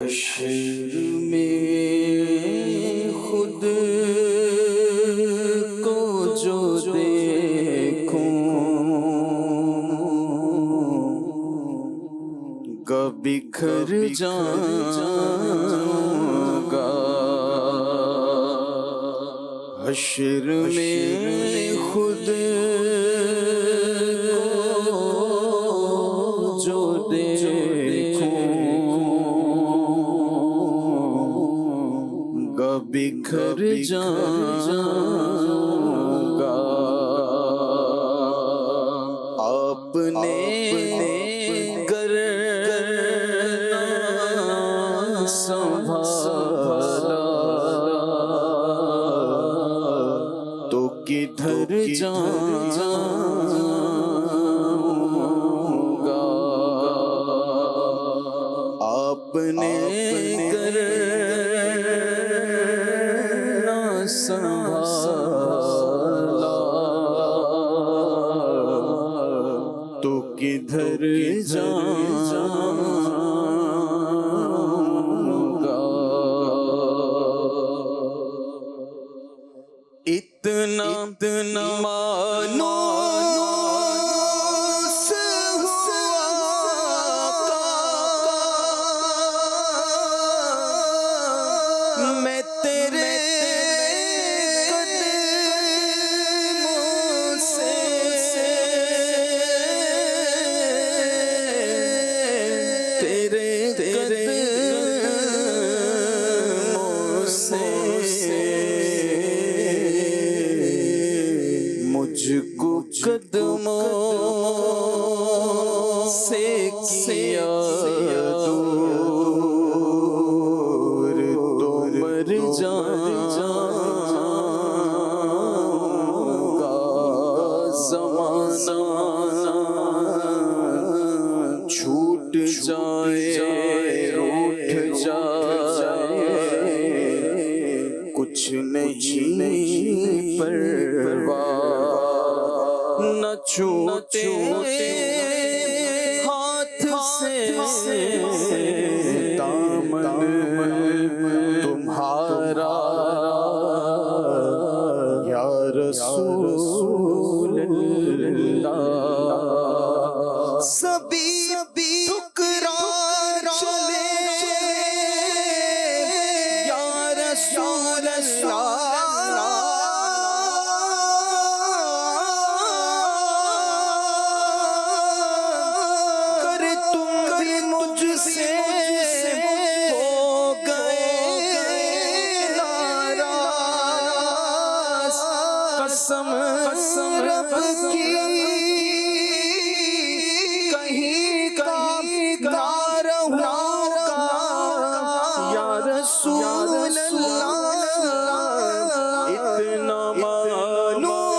हश्र में खुद को जो देखूं बिखर जाऊंगा। हश्र में खुद को जो देखूंगा बिखर जाऊंगा। आपने संभाला तो किधर जाऊंगा। आपने करना संभाला तो किधर जाऊंगा। इतना मानूस हुआ मैं तेरे कदमों से तेरे कदमों से मुझको कदमों से किया दूर तो मर जाऊंगा। ज़माना छूट जाए रूठ जाए कुछ नहीं परवाह न छूटे हाथ से दामन तुम्हारा या रसूल अल्लाह। सभी ठुकरा चले या रसूल अल्लाह। कसम रब की कहीं का ना रहूंगा या रसूल अल्लाह। इतना मानूस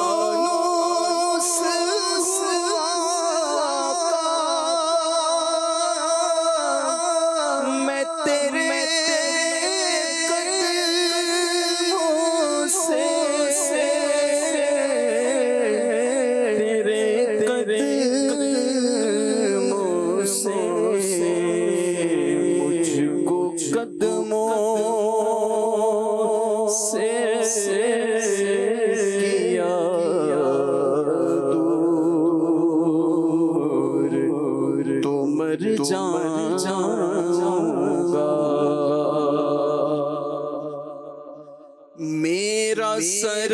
मैं तेरे कदमों से किया दूर तो मर जाऊंगा। मेरा सर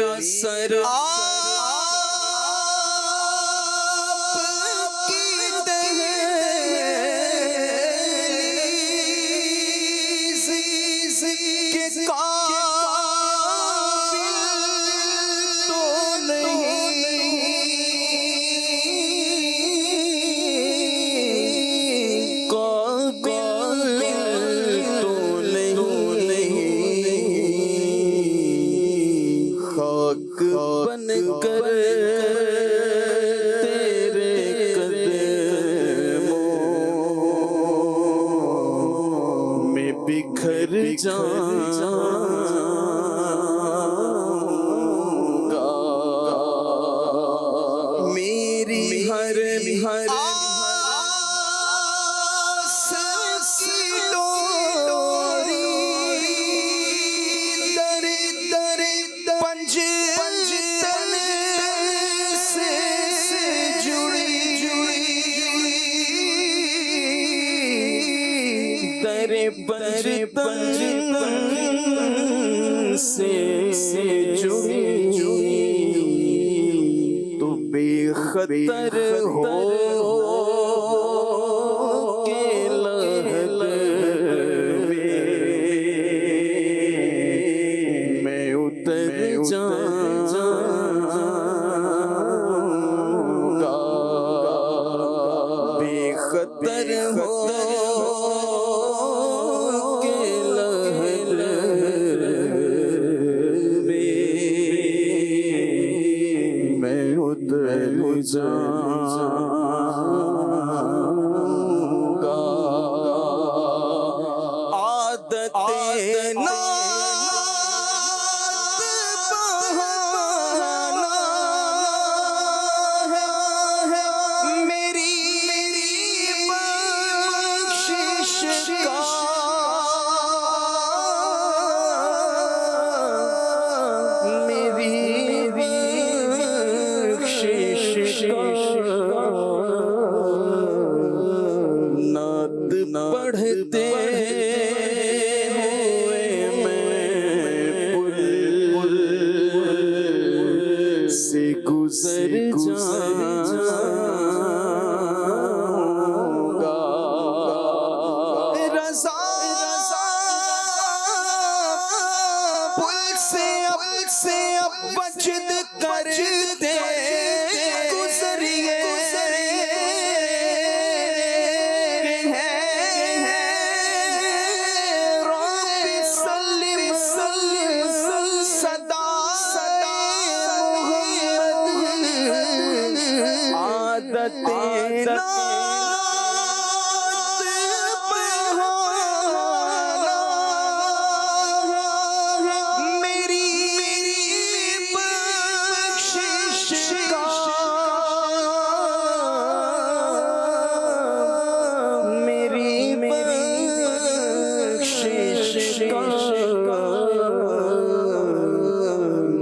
बन कर तेरे कदमों में बिखर जाऊंगा। मेरी हर तेरे बचपन से जुड़ी तो बेखतर हो के लहलवे मैं उतर जाऊंगा बेखतर हो के लहलवे मैं उतर जाऊंगा आदतें नात बहाना है मेरी बख्शिश का मेरी बख्शिश का नात पढ़ते हुए मैं पुल से गुजर जाऊंगा रज़ा पुल से अब बचत करते गुजरिए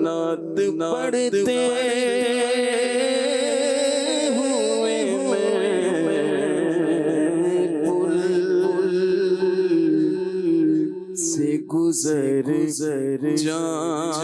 नात पढ़ते हुए मैं पुल से गुजर जाऊंगा